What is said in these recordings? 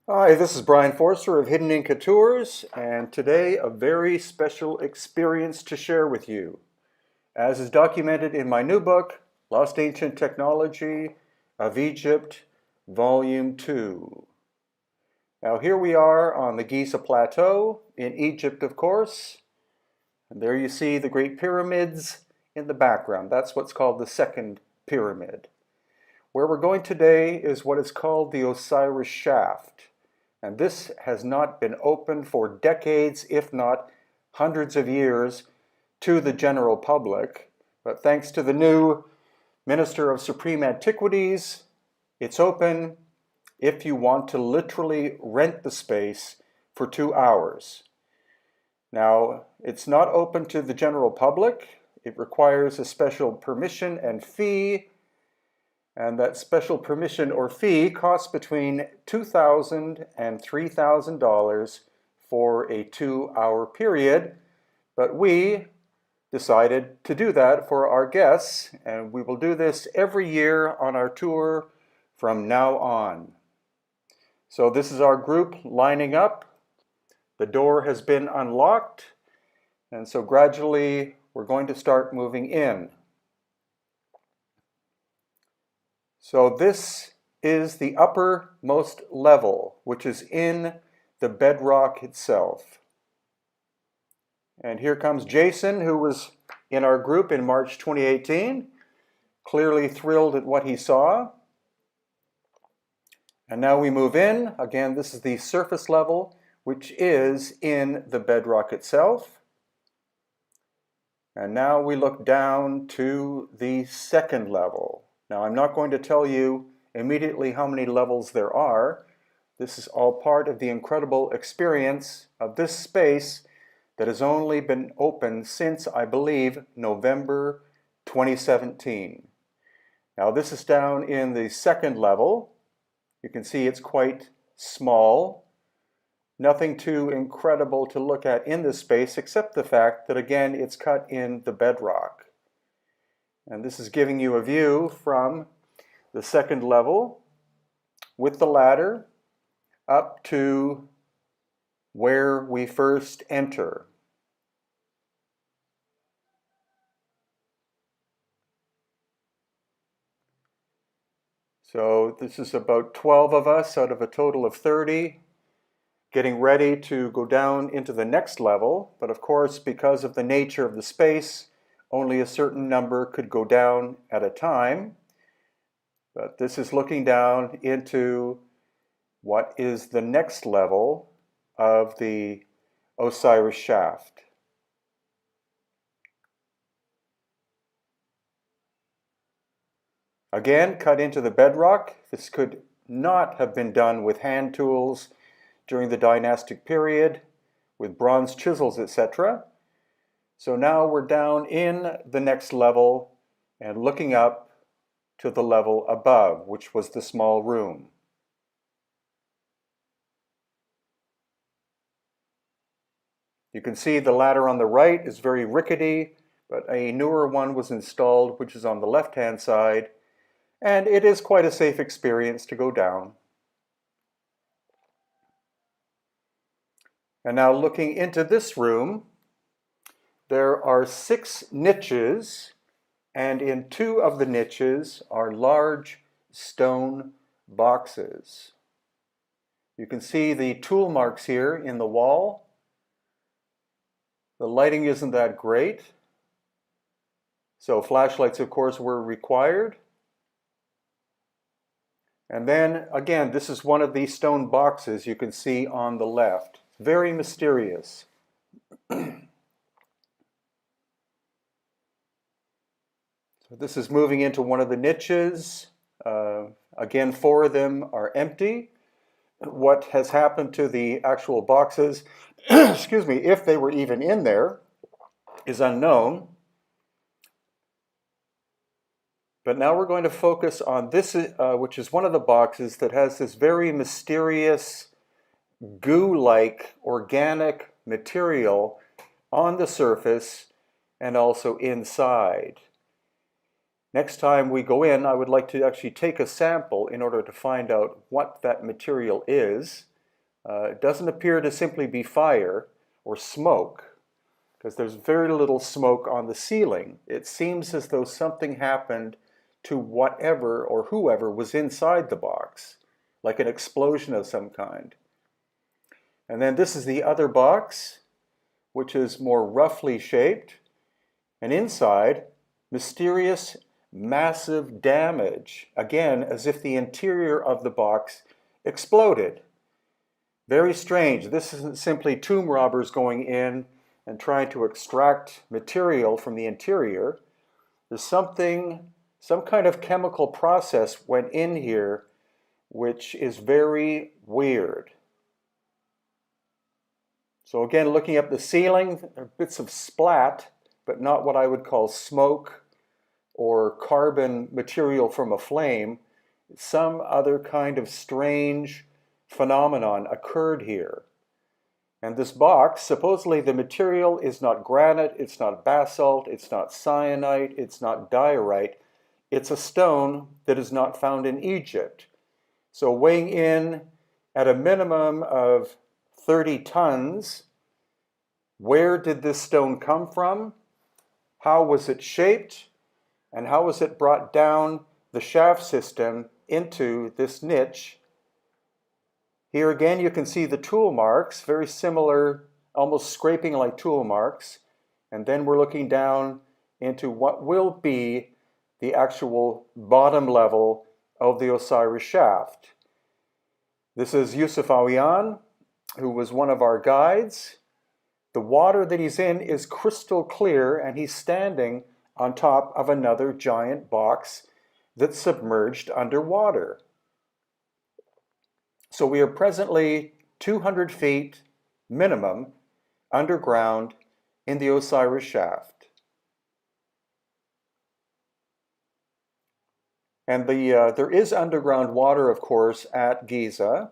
Hi, this is Brian Forrester of Hidden Inca Tours, and today a very special experience to share with you. As is documented in my new book, Lost Ancient Technology of Egypt, Volume 2. Now here we are on the Giza Plateau in Egypt, of course, and there you see the Great Pyramids in the background. That's what's called the second pyramid. Where we're going today is what is called the Osiris Shaft. And this has not been opened for decades, if not hundreds of years, to the general public. But thanks to the new Minister of Supreme Antiquities, it's open if you want to literally rent the space for 2 hours. Now, it's not open to the general public. It requires a special permission and fee. And that special permission or fee costs between $2,000 and $3,000 for a 2-hour period. But we decided to do that for our guests, and we will do this every year on our tour from now on. So this is our group lining up. The door has been unlocked, and so gradually we're going to start moving in. So this is the uppermost level, which is in the bedrock itself. And here comes Jason, who was in our group in March 2018, clearly thrilled at what he saw. And now we move in. Again, this is the surface level, which is in the bedrock itself. And now we look down to the second level. Now, I'm not going to tell you immediately how many levels there are. This is all part of the incredible experience of this space that has only been open since, I believe, November 2017. Now, this is down in the second level. You can see it's quite small. Nothing too incredible to look at in this space, except the fact that, again, it's cut in the bedrock. And this is giving you a view from the second level with the ladder up to where we first enter. So this is about 12 of us out of a total of 30 getting ready to go down into the next level. But of course, because of the nature of the space, only a certain number could go down at a time. But this is looking down into what is the next level of the Osiris Shaft. Again, cut into the bedrock. This could not have been done with hand tools during the dynastic period, with bronze chisels, etc. So now we're down in the next level and looking up to the level above, which was the small room. You can see the ladder on the right is very rickety, but a newer one was installed, which is on the left-hand side, and it is quite a safe experience to go down. And now looking into this room, there are 6 niches, and in 2 of the niches are large stone boxes. You can see the tool marks here in the wall. The lighting isn't that great, so flashlights, of course, were required. And then, again, this is one of these stone boxes you can see on the left. Very mysterious. So this is moving into one of the niches. Again, 4 of them are empty. What has happened to the actual boxes, excuse me, if they were even in there, is unknown. But now we're going to focus on this, which is one of the boxes that has this very mysterious goo-like organic material on the surface and also inside. Next time we go in, I would like to actually take a sample in order to find out what that material is. It doesn't appear to simply be fire or smoke, because there's very little smoke on the ceiling. It seems as though something happened to whatever or whoever was inside the box, like an explosion of some kind. And then this is the other box, which is more roughly shaped. And inside, mysterious, massive damage, again, as if the interior of the box exploded. Very strange. This isn't simply tomb robbers going in and trying to extract material from the interior. There's some kind of chemical process went in here which is very weird. So again, looking up the ceiling, there are bits of splat, but not what I would call smoke or carbon material from a flame. Some other kind of strange phenomenon occurred here. And this box, supposedly the material is not granite, it's not basalt, it's not syenite, it's not diorite. It's a stone that is not found in Egypt. So weighing in at a minimum of 30 tons, where did this stone come from? How was it shaped? And how was it brought down the shaft system into this niche? Here again you can see the tool marks, very similar, almost scraping like tool marks. And then we're looking down into what will be the actual bottom level of the Osiris shaft. This is Yusuf Awiyan, who was one of our guides. The water that he's in is crystal clear, and he's standing on top of another giant box that's submerged underwater. So we are presently 200 feet minimum underground in the Osiris shaft. And there is underground water, of course, at Giza,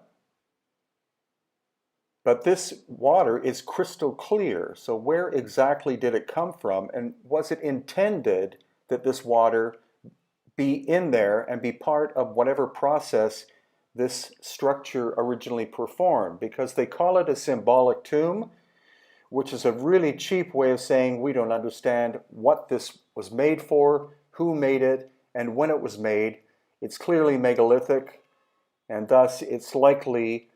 but this water is crystal clear. So where exactly did it come from? And was it intended that this water be in there and be part of whatever process this structure originally performed? Because they call it a symbolic tomb, which is a really cheap way of saying we don't understand what this was made for, who made it, and when it was made. It's clearly megalithic, and thus it's likely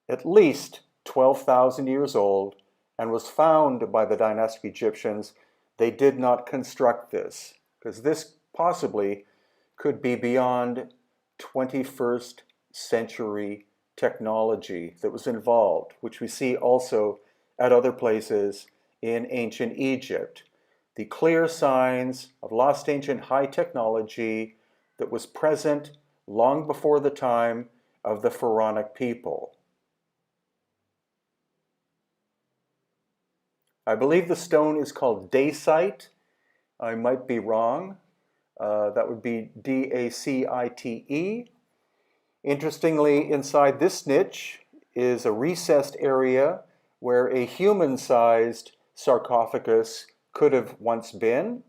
at least 12,000 years old and was found by the dynastic Egyptians. They did not construct this, because this possibly could be beyond 21st century technology that was involved, which we see also at other places in ancient Egypt. The clear signs of lost ancient high technology that was present long before the time of the pharaonic people. I believe the stone is called dacite. I might be wrong. That would be D-A-C-I-T-E. Interestingly, inside this niche is a recessed area where a human-sized sarcophagus could have once been.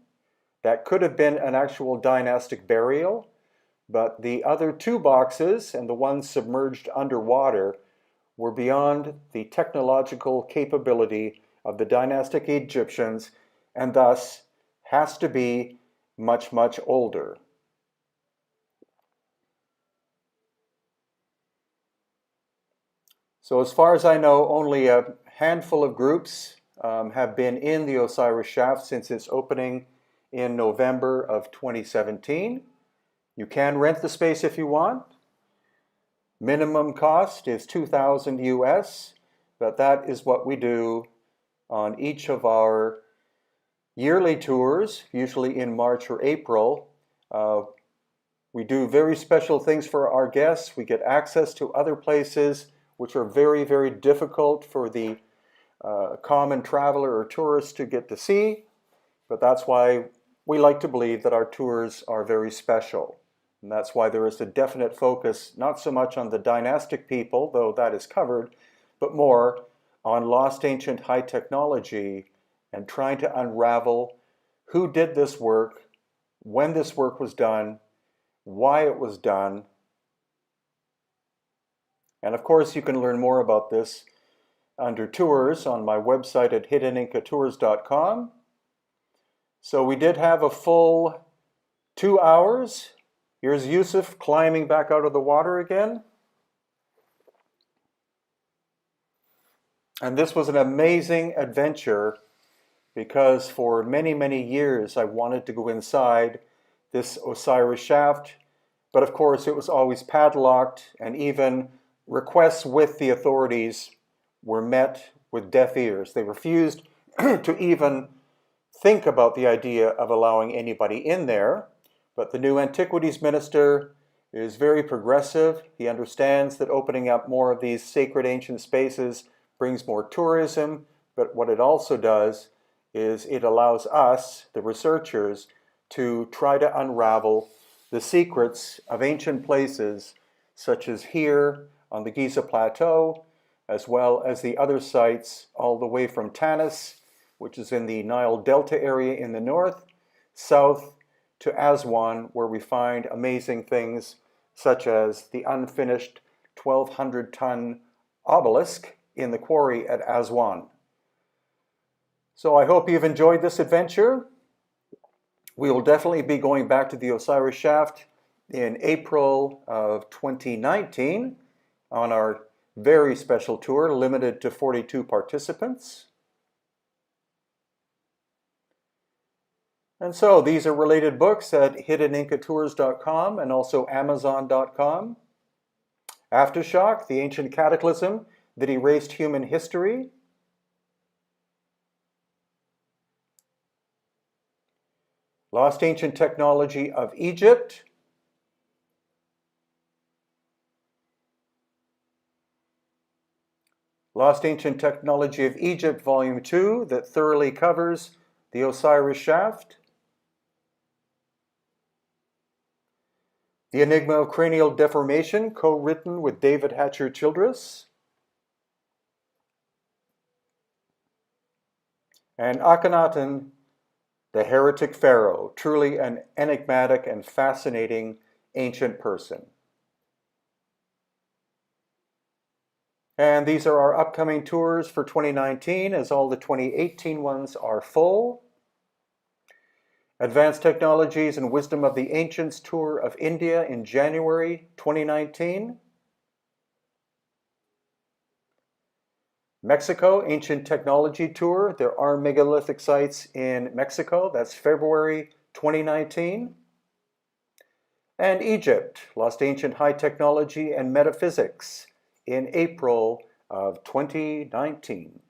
That could have been an actual dynastic burial, but the other two boxes and the ones submerged underwater were beyond the technological capability of the dynastic Egyptians, and thus has to be much, much older. So as far as I know, only a handful of groups have been in the Osiris shaft since its opening in November of 2017. You can rent the space if you want. Minimum cost is $2,000 US, but that is what we do on each of our yearly tours, usually in March or April. We do very special things for our guests. We get access to other places which are very, very difficult for the common traveler or tourist to get to see, but that's why we like to believe that our tours are very special. And that's why there is a definite focus, not so much on the dynastic people, though that is covered, but more on lost ancient high technology and trying to unravel who did this work, when this work was done, why it was done, And of course, you can learn more about this under tours on my website at hiddenincatours.com. So we did have a full 2 hours. Here's Yusuf climbing back out of the water again. And this was an amazing adventure because for many, many years I wanted to go inside this Osiris shaft, but of course it was always padlocked, and even requests with the authorities were met with deaf ears. They refused to even think about the idea of allowing anybody in there. But the new Antiquities Minister is very progressive. He understands that opening up more of these sacred ancient spaces brings more tourism, but what it also does is it allows us, the researchers, to try to unravel the secrets of ancient places, such as here on the Giza Plateau, as well as the other sites all the way from Tanis, which is in the Nile Delta area in the north, south to Aswan, where we find amazing things such as the unfinished 1,200-ton obelisk in the quarry at Aswan. So I hope you've enjoyed this adventure. We will definitely be going back to the Osiris shaft in April of 2019 on our very special tour, limited to 42 participants. And so these are related books at hiddenincatours.com and also amazon.com. Aftershock, the ancient cataclysm that erased human history. Lost Ancient Technology of Egypt. Lost Ancient Technology of Egypt, Volume 2, that thoroughly covers the Osiris shaft. The Enigma of Cranial Deformation, co-written with David Hatcher Childress. And Akhenaten, the heretic pharaoh, truly an enigmatic and fascinating ancient person. And these are our upcoming tours for 2019, as all the 2018 ones are full. Advanced Technologies and Wisdom of the Ancients Tour of India in January 2019. Mexico Ancient Technology Tour. There are megalithic sites in Mexico. That's February 2019. And Egypt, Lost Ancient High Technology and Metaphysics in April of 2019.